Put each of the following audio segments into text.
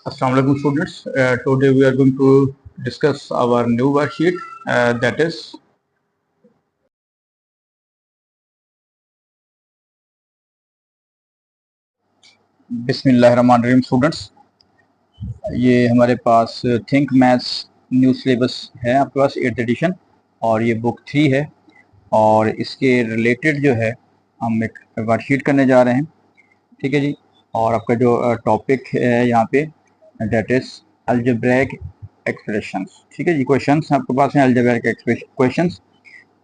Assalamu alaikum students. Today we are going to discuss our new worksheet that is बिस्मिल्लाहिर्रहमानिर्रहीम students. ये हमारे पास think maths new syllabus है आपके पास 8th addition और ये बुक 3 है और इसके रिलेटेड जो है हम एक वर्कशीट करने जा रहे हैं। ठीक है जी। और आपका जो टॉपिक है यहाँ पे दैट इज अलजेब्रिक एक्सप्रेशंस। ठीक है जी। क्वेश्चंस आपके पास हैं अलजेब्रिक क्वेश्चंस।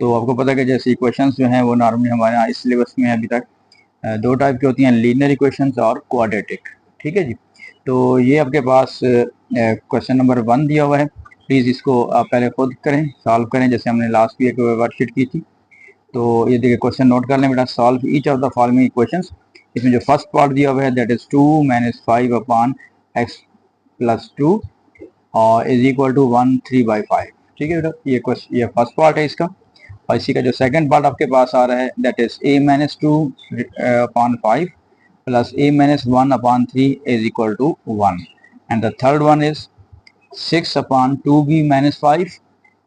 तो आपको पता है कि जैसे इक्वेशंस जो हैं वो नॉर्मली हमारे यहाँ इस सिलेबस में अभी तक दो टाइप की होती हैं, लीनियर इक्वेशंस और क्वाड्रेटिक। ठीक है जी। तो ये आपके पास क्वेश्चन नंबर 1 दिया हुआ है। प्लीज़ इसको आप पहले खुद करें, सॉल्व करें, जैसे हमने लास्ट भी एक वर्कशीट की थी। तो ये देखिए क्वेश्चन नोट कर लें बेटा। Solve each of the following equations. इसमें जो फर्स्ट पार्ट दिया हुआ है दैट इज 2 - 5 अपॉन x + 2 और इज इक्वल टू 1 3/5। ठीक है बेटा, ये फर्स्ट पार्ट है इसका। और इसी का जो सेकंड पार्ट आपके पास आ रहा है that is a - 2 upon 5 plus a - 1 upon 3 is equal to 1 and the third one is 6 upon 2b - 5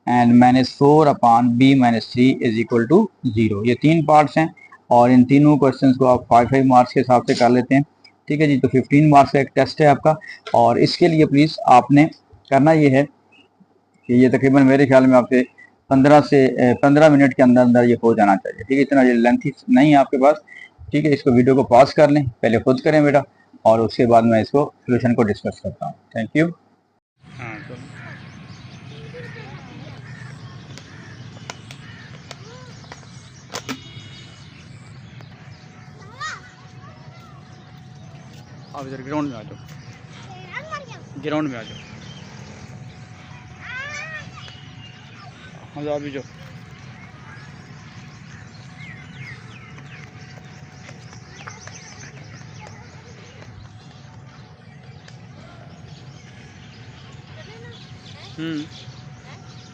and -4 upon b - 3 is equal to 0। ये तीन पार्ट्स हैं और इन तीनों क्वेश्चंस को आप 5 मार्क्स के हिसाब से कर लेते हैं। ठीक है जी। तो 15 मार्क्स का एक टेस्ट है आपका और इसके लिए प्लीज़ आपने करना ये है कि ये तकरीबन मेरे ख्याल में आपसे 15 मिनट के अंदर अंदर ये हो जाना चाहिए। ठीक है, इतना ये लेंथी नहीं है आपके पास। ठीक है, इसको वीडियो को पॉज कर लें, पहले खुद करें बेटा और उसके बाद मैं इसको सोल्यूशन को डिस्कस करता हूँ। Thank you. हाँ तो आप इधर ग्राउंड में आ जाओ, ग्राउंड में आ जाओ। हाँ अभी जो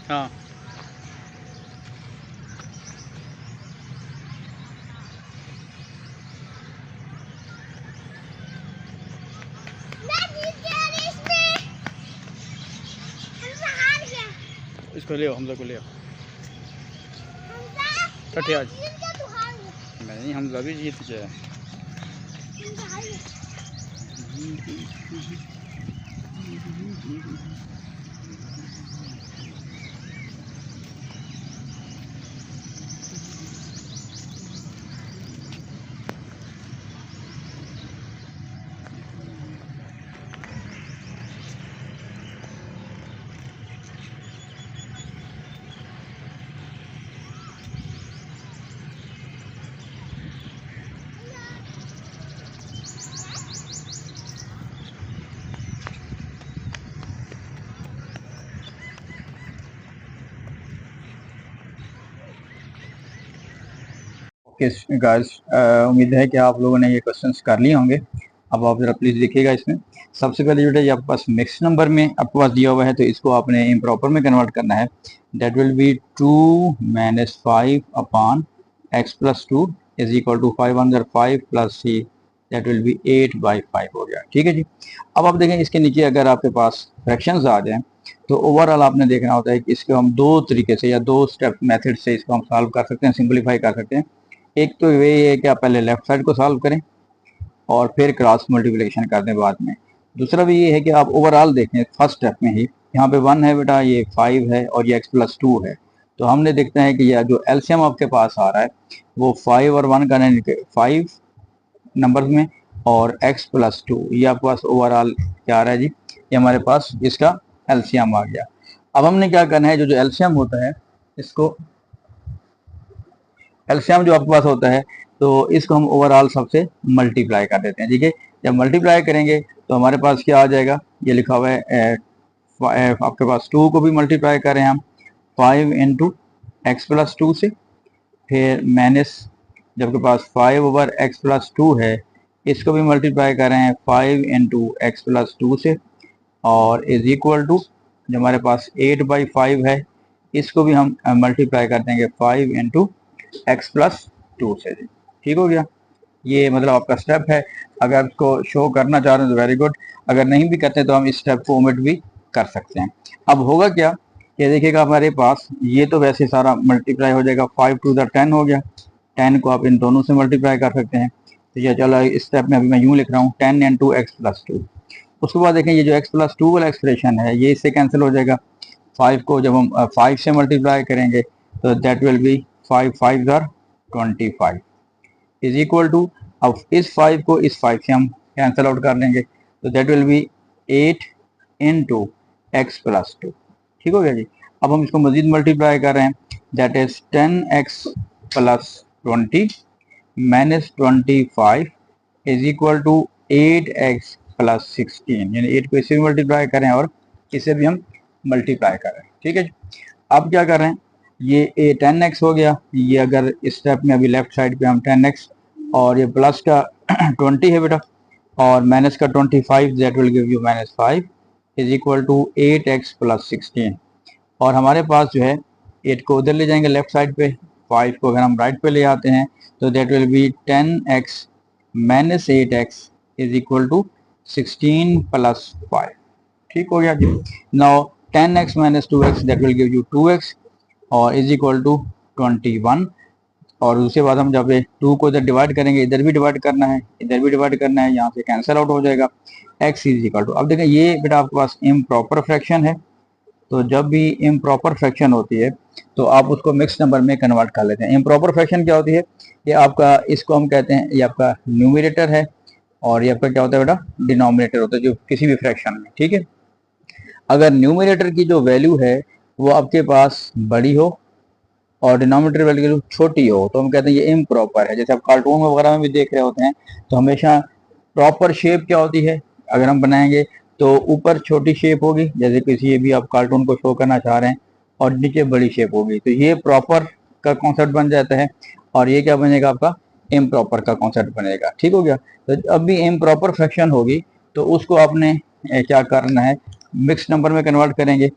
हाँ इसको ले आओ, हमजा को ले आओ। कटे आज नहीं, हमजा भी जीत गया। गाइस, उम्मीद है कि आप लोगों ने ये क्वेश्चंस कर लिए होंगे। अब आप जरा प्लीज़ देखिएगा। इसमें सबसे पहले जो है ये आपके पास मिक्स नंबर में आपके पास दिया हुआ है, तो इसको आपने इम्प्रॉपर में कन्वर्ट करना है। That will be 2 - 5 upon x + 2 is equal to 5 अंदर 5 plus c that will be 8/5 हो गया। ठीक है जी। अब आप देखें इसके नीचे अगर आपके पास फ्रैक्शंस आ जाएं तो ओवरऑल आपने देखना होता है कि इसको हम दो तरीके से या दो स्टेप मेथड से इसको हम सॉल्व कर सकते हैं, सिंपलीफाई कर सकते हैं। एक तो ये है कि आप पहले लेफ्ट साइड को सॉल्व करें और फिर क्रॉस मल्टीप्लिकेशन कर दें बाद में। दूसरा भी ये है कि आप ओवरऑल देखें फर्स्ट स्टेप में ही, यहाँ पे 1 है बेटा, ये 5 है और ये x + 2 है। तो हमने देखते हैं कि यह जो एलसीएम आपके पास आ रहा है वो 5 और 1 का 5 नंबर में और x + 2 ये आपके पास ओवरऑल क्या आ रहा है जी, ये हमारे पास इसका एलसीएम आ गया। अब हमने क्या करना है, जो एलसीएम होता है इसको, एलसीएम जो आपके पास होता है तो इसको हम ओवरऑल सबसे मल्टीप्लाई कर देते हैं। ठीक है, जब मल्टीप्लाई करेंगे तो हमारे पास क्या आ जाएगा, ये लिखा हुआ है आपके पास 2 को भी मल्टीप्लाई करें हम 5 × x + 2 से, फिर माइनस जब के पास 5/x + 2 है इसको भी मल्टीप्लाई करें 5 × x + 2 से और इज इक्वल टू जो हमारे पास 8/5 है इसको भी हम मल्टीप्लाई कर देंगे 5 × x + 2 से। ठीक हो गया। ये मतलब आपका स्टेप है। अगर उसको शो करना चाह रहे हैं तो वेरी गुड, अगर नहीं भी करते तो हम इस स्टेप को ओमिट भी कर सकते हैं। अब होगा क्या, ये देखिएगा हमारे पास ये तो वैसे सारा मल्टीप्लाई हो जाएगा, 5 टू द 10 हो गया, 10 को आप इन दोनों से मल्टीप्लाई कर सकते हैं। तो ये चलो इस स्टेप में अभी मैं यूं लिख रहा हूँ 10 इंटू एक्स प्लस 2। उसके बाद देखें ये जो x प्लस 2 वाला एक्सप्रेशन है ये इससे कैंसिल हो जाएगा। 5 को जब हम 5 से मल्टीप्लाई करेंगे तो that will be 5 5 are 25 is equal to, अब इस 5 को इस 5 से हम कैंसिल आउट कर लेंगे तो that will B 8 into x plus 2। ठीक हो गया जी। अब हम इसको मजीद मल्टीप्लाई कर रहे हैं, that is 10x plus 20 minus 25 is equal to 8x plus 16, यानी 8 को इससे भी मल्टीप्लाई करें और इसे भी हम मल्टीप्लाई करें। ठीक है जी। अब क्या कर रहे हैं, ये 10x हो गया, ये अगर इस स्टेप में अभी लेफ्ट साइड पे हम 10x और ये प्लस का 20 है बेटा और माइनस का 25, that will give you minus 5 is equal to 8x plus 16। और हमारे पास जो है 8 को उधर ले जाएंगे लेफ्ट साइड पे, 5 को अगर हम राइट पे ले आते हैं तो that will be 10x minus 8x is equal to 16 plus 5। ठीक हो गया जी। Now 10x minus 2x that will give you 2x और इज इक्वल टू 21। और उसके बाद हम जब 2 को इधर डिवाइड करेंगे, इधर भी डिवाइड करना है, इधर भी डिवाइड करना है, यहाँ से कैंसिल आउट हो जाएगा, x इज इक्वल टू, अब देखें ये बेटा आपके पास इम्प्रॉपर फ्रैक्शन है, तो जब भी इम्प्रॉपर फ्रैक्शन होती है तो आप उसको मिक्स नंबर में कन्वर्ट कर लेते हैं। इम्प्रॉपर फ्रैक्शन क्या होती है, ये आपका, इसको हम कहते हैं, ये आपका न्यूमरेटर है और ये आपका क्या होता है बेटा, डिनोमिनेटर होता है जो किसी भी फ्रैक्शन में। ठीक है, अगर न्यूमरेटर की जो वैल्यू है वो आपके पास बड़ी हो और डिनोमिनेटर वैल्यू छोटी हो तो हम कहते हैं ये इम्प्रॉपर है। जैसे आप कार्टून वगैरह में भी देख रहे होते हैं तो हमेशा प्रॉपर शेप क्या होती है, अगर हम बनाएंगे तो ऊपर छोटी शेप होगी, जैसे किसी भी आप कार्टून को शो करना चाह रहे हैं, और नीचे बड़ी शेप होगी, तो ये प्रॉपर का कॉन्सेप्ट बन जाता है और ये क्या बनेगा आपका, इम्प्रॉपर का कॉन्सेप्ट बनेगा। ठीक हो गया। तो अब भी इम्प्रॉपर फ्रैक्शन होगी तो उसको आपने क्या करना है, मिक्स नंबर में कन्वर्ट करेंगे,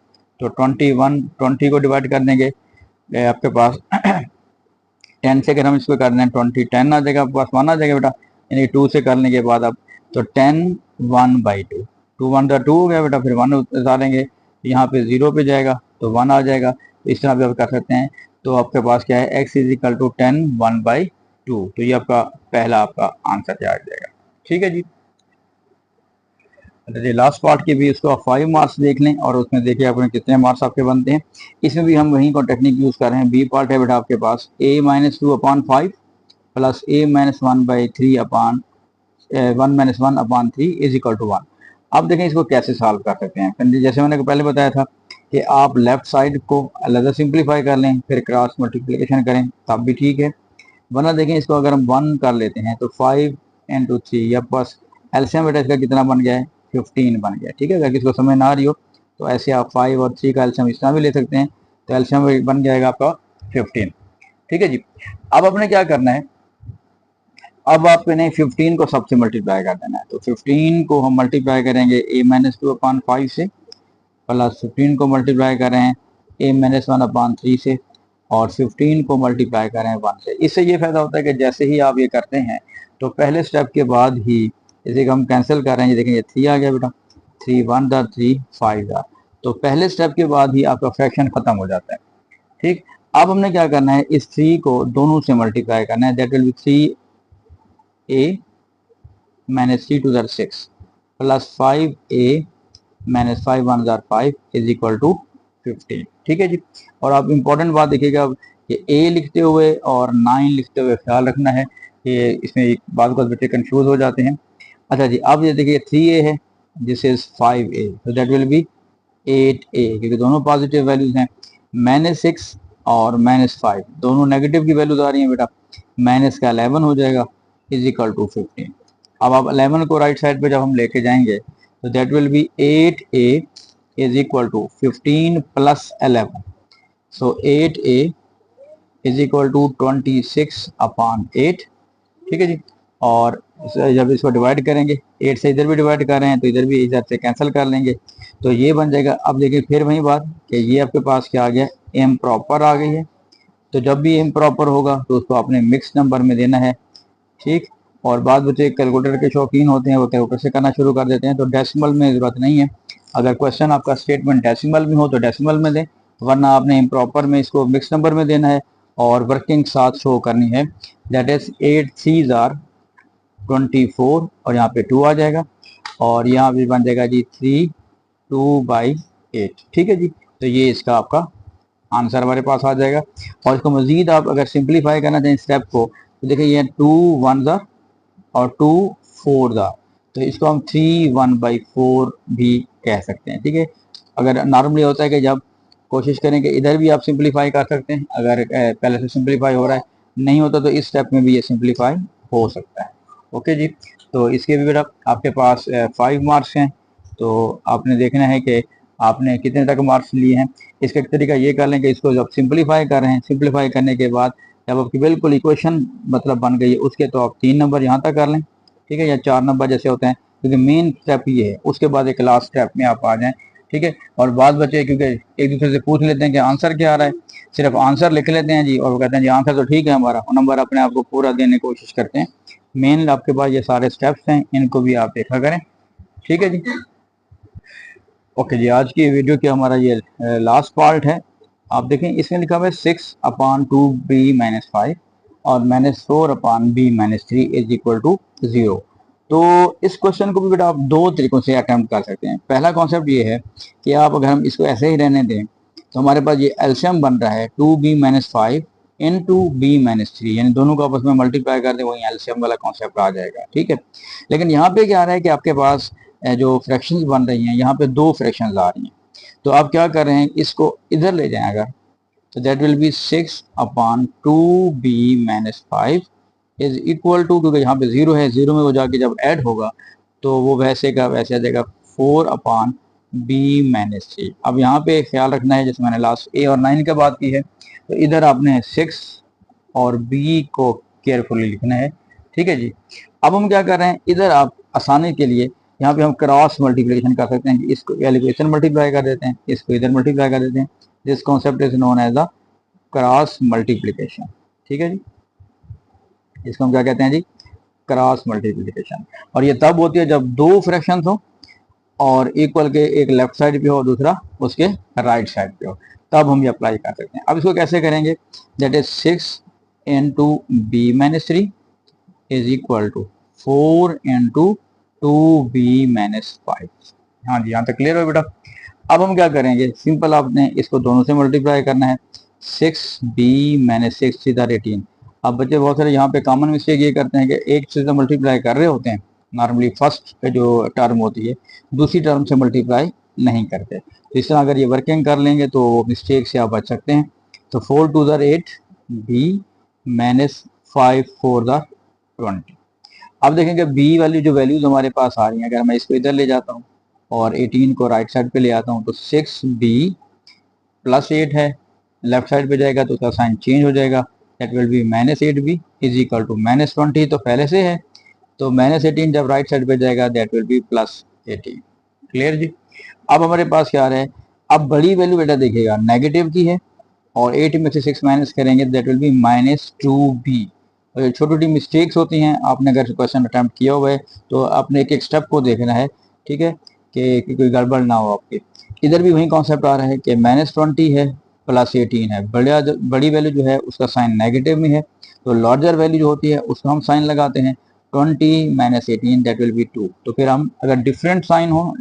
तो 20 को डिवाइड कर देंगे आपके पास 10 से, अगर हम इसको कर दें 20 10 आ जाएगा, आपके पास 1 आ जाएगा बेटा, यानी 2 से करने के बाद अब तो 10 1/2, 2 1 2 हो गया बेटा, फिर 1 उतारेंगे यहाँ पे 0 पे जाएगा तो 1 आ जाएगा, तो इस तरह भी आप कर सकते हैं। तो आपके पास क्या है, x इज इक्वल टू 10 1/2, तो ये आपका पहला आपका आंसर आ जाएगा। ठीक है जी। अच्छा, लास्ट पार्ट के भी उसको आप 5 मार्क्स देख लें और उसमें देखिए आपने कितने मार्क्स आपके बनते हैं। इसमें भी हम वही को टेक्निक यूज कर रहे हैं। बी पार्ट है बेटा आपके पास a minus 2/5 plus a minus 1/3 upon 1 minus 1/3 is equal to 1। अब देखें इसको कैसे सॉल्व कर सकते हैं। जैसे मैंने पहले बताया था कि आप लेफ्ट साइड को अलग सिंप्लीफाई कर लें, फिर क्रॉस मल्टीप्लिकेशन करें तब भी ठीक है, वरना देखें इसको अगर हम 1 कर लेते हैं तो 5 इंटू 3, या बस एलसीएम बेटा इसका कितना बन गया है, 15 बन गया। ठीक है, अगर किसी को समझ ना आ रही हो तो ऐसे आप 5 और 3 का एलसीएम इस तरह भी ले सकते हैं, तो एलसीएम बन जाएगा आपका 15। ठीक है जी। अब आपने क्या करना है, अब आपने 15 को सबसे मल्टीप्लाई कर देना है, तो 15 को हम मल्टीप्लाई करेंगे a माइनस 2/5 से, प्लस 15 को मल्टीप्लाई कर रहे हैं a माइनस 1/3 से, और 15 को मल्टीप्लाई करें 1 से। इससे ये फायदा होता है कि जैसे ही आप ये करते हैं तो पहले स्टेप के बाद ही, जैसे कि हम कैंसिल कर रहे हैं, ये देखेंगे 3 आ गया बेटा, 3 1 दा 3 5 दा, तो पहले स्टेप के बाद ही आपका फ्रैक्शन खत्म हो जाता है। ठीक, अब हमने क्या करना है, इस 3 को दोनों से मल्टीप्लाई करना है, that will be 3a minus 3 2 6 plus 5a minus 5 1 5 is equal to 15। ठीक है जी। और आप इंपॉर्टेंट बात देखिएगा कि a लिखते हुए और 9 लिखते हुए ख्याल रखना है कि इसमें एक बात को बच्चे कंफ्यूज हो जाते हैं। अच्छा जी, अब ये देखिए 3a है, दिस इज 5a, तो दैट विल बी 8a, क्योंकि दोनों पॉजिटिव वैल्यूज हैं। -6 और -5 दोनों नेगेटिव की वैल्यूज आ रही हैं बेटा, माइनस का 11 हो जाएगा इज इक्वल टू 15। अब आप 11 को राइट साइड पे जब हम लेके जाएंगे तो that will be 8a is equal to 15 plus 11, so 8a is equal to 26/8। ठीक है जी। और जब इसको डिवाइड करेंगे, 8 से इधर भी डिवाइड कर रहे हैं तो इधर भी इधर से कैंसिल कर लेंगे, तो ये बन जाएगा। अब देखिए फिर वही बात कि ये आपके पास क्या आ गया, इम्प्रॉपर आ गई है, तो जब भी इम्प्रॉपर होगा तो उसको आपने मिक्स नंबर में देना है। ठीक, और बाद बच्चे कैलकुलेटर के शौकीन होते हैं, वो कैलकुलेटर से करना शुरू कर देते हैं, तो डेसिमल में ज़रूरत नहीं है। अगर क्वेश्चन आपका स्टेटमेंट डेसिमल में हो तो डेसिमल में दें, वरना आपने इम्प्रॉपर में इसको मिक्स नंबर में देना है और वर्किंग साथ शो करनी है। दैट इज 8 3 आर 24 और यहाँ पे 2 आ जाएगा और यहाँ भी बन जाएगा जी 3 2/8। ठीक है जी, तो ये इसका आपका आंसर हमारे पास आ जाएगा। और इसको मजीद आप अगर सिंप्लीफाई करना चाहें स्टेप को, तो देखिए ये 2 1 और 2 4 तो इसको हम 3 1/4 भी कह सकते हैं। ठीक है, अगर नॉर्मली होता है कि जब कोशिश करें कि इधर भी आप सिंप्लीफाई कर सकते हैं, अगर पहले से सिंप्लीफाई हो रहा है, नहीं होता तो इस स्टेप में भी ये सिंप्लीफाई हो सकता है। ओके जी, तो इसके भी बेटा आपके पास 5 मार्क्स हैं, तो आपने देखना है कि आपने कितने तक मार्क्स लिए हैं। इसका एक तरीका ये कर लें कि इसको जब सिंप्लीफाई कर रहे हैं, सिंप्लीफाई करने के बाद जब आपकी बिल्कुल इक्वेशन मतलब बन गई है उसके, तो आप 3 नंबर यहाँ तक कर लें। ठीक है, या 4 नंबर जैसे होते हैं, क्योंकि मेन स्टेप ये है। उसके बाद एक लास्ट स्टेप में आप आ जाएं। ठीक है, और बाद बचे क्योंकि एक दूसरे से पूछ लेते हैं कि आंसर क्या आ रहा है, सिर्फ आंसर लिख लेते हैं जी और वो कहते हैं जी आंसर तो ठीक है हमारा, नंबर अपने आप को पूरा देने की कोशिश करते हैं। मेन आपके पास ये सारे स्टेप्स हैं, इनको भी आप देखा करें। ठीक है जी, ओके जी, आज की वीडियो की हमारा ये लास्ट पार्ट है। आप देखें इसमें लिखा हुआ है 6/2b-5 और -4/b-3 इज इक्वल टू 0। तो इस क्वेश्चन को भी बेटा आप दो तरीकों से अटेम्प्ट कर सकते हैं। पहला कॉन्सेप्ट ये है कि आप अगर हम इसको ऐसे ही रहने दें तो हमारे पास ये एलसीएम बन रहा है 2b-5 इंटू b-3, यानी दोनों को आपस में मल्टीप्लाई कर दें, वही एलसीएम वाला कॉन्सेप्ट आ जाएगा। ठीक है, लेकिन यहाँ पे क्या आ रहा है कि आपके पास जो फ्रैक्शंस बन रही हैं, यहाँ पे दो फ्रैक्शंस आ रही हैं, तो आप क्या कर रहे हैं, इसको इधर ले जाएं अगर, तो that will be 6/2b-5 is equal to, क्योंकि यहाँ पे 0 है, 0 में वो जाके जब ऐड होगा तो वो वैसे का वैसे आ जाएगा 4/b-3। अब यहाँ पे ख्याल रखना है, जैसे मैंने लास्ट ए और 9 की बात की है, तो इधर आपने 6 और b को केयरफुली लिखना है। ठीक है जी, अब हम क्या कर रहे हैं, इधर आप आसानी के लिए यहाँ पे हम क्रॉस मल्टीप्लिकेशन कर सकते हैं कि इसको एलिगेशन मल्टीप्लाई कर देते हैं, इसको इधर मल्टीप्लाई कर देते हैं। This concept is known as the cross multiplication. ठीक है जी, इसको हम क्या कहते हैं जी, क्रॉस मल्टीप्लिकेशन। और ये तब होती है जब दो फ्रैक्शन हो और इक्वल के एक लेफ्ट साइड पे हो दूसरा उसके राइट साइड पे हो, तब हम ये अप्लाई कर सकते हैं। अब इसको कैसे करेंगे, that is 6 into b-3 is equal to 4 into 2b-5। हाँ जी, यहाँ तक क्लियर हो बेटा। अब हम क्या करेंगे, सिंपल आपने इसको दोनों से मल्टीप्लाई करना है। 6b-6 सीधा 18। अब बच्चे बहुत सारे यहाँ पे कॉमन मिस्टेक ये करते हैं कि एक से मल्टीप्लाई कर रहे होते हैं, नॉर्मली फर्स्ट जो टर्म होती है दूसरी टर्म से मल्टीप्लाई नहीं करते। तो इस तरह अगर ये वर्किंग कर लेंगे तो मिस्टेक से आप बच सकते हैं। तो 4 2 8 b-5 4 20। अब देखेंगे b वाली जो वैल्यूज हमारे पास आ रही हैं, अगर मैं इसको इधर ले जाता हूँ और 18 को राइट साइड पे ले आता हूँ, तो 6b+8 है, लेफ्ट साइड पे जाएगा तो उसका साइन चेंज हो जाएगा, that will be -8b is equal to -20, तो पहले से है, तो -18 जब राइट साइड पे जाएगा दैट विल बी +18। क्लियर जी। अब हमारे पास क्या आ रहा है, अब बड़ी वैल्यू बेटा देखिएगा नेगेटिव की है और 8 में से 6 माइनस करेंगे दैट विल बी -2b। और छोटी छोटी मिस्टेक्स होती हैं, आपने अगर क्वेश्चन अटैम्प्ट किया हुआ है तो आपने एक एक स्टेप को देखना है। ठीक है, कि कोई गड़बड़ ना हो आपकी। इधर भी वही कॉन्सेप्ट आ रहा है कि -20 है +18 है, बड़ी वैल्यू जो है उसका साइन नेगेटिव में है, तो लार्जर वैल्यू जो होती है उसको हम साइन लगाते हैं 20 - 18 दैट विल बी 2। तो फिर हम अगर डिफरेंट साइन हो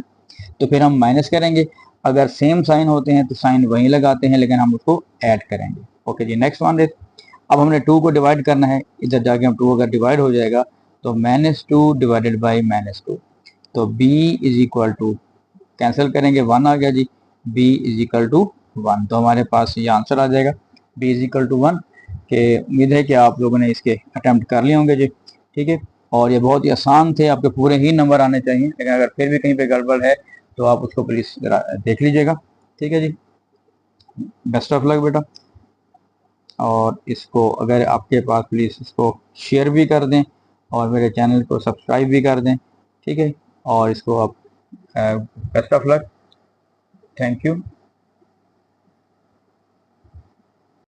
तो फिर हम माइनस करेंगे, अगर सेम साइन होते हैं तो साइन वहीं लगाते हैं लेकिन हम उसको ऐड करेंगे। ओके जी, नेक्स्ट वन। अब हमने 2 को डिवाइड करना है, इधर जाके हम 2 अगर डिवाइड हो जाएगा तो -2 डिवाइडेड बाई -2, तो b is equal to, cancel करेंगे 1 आ गया जी, b इज इक्वल टू 1, तो हमारे पास ये आंसर आ जाएगा b इज इक्वल टू 1। के उम्मीद है कि आप लोगों ने इसके अटैम्प्ट कर लिए होंगे जी। ठीक है, और ये बहुत ही आसान थे, आपके पूरे ही नंबर आने चाहिए, लेकिन अगर फिर भी कहीं पे गड़बड़ है तो आप उसको प्लीज़ देख लीजिएगा। ठीक है जी, बेस्ट ऑफ लक बेटा। और इसको अगर आपके पास, प्लीज़ इसको शेयर भी कर दें और मेरे चैनल को सब्सक्राइब भी कर दें। ठीक है, और इसको आप best of luck, thank you.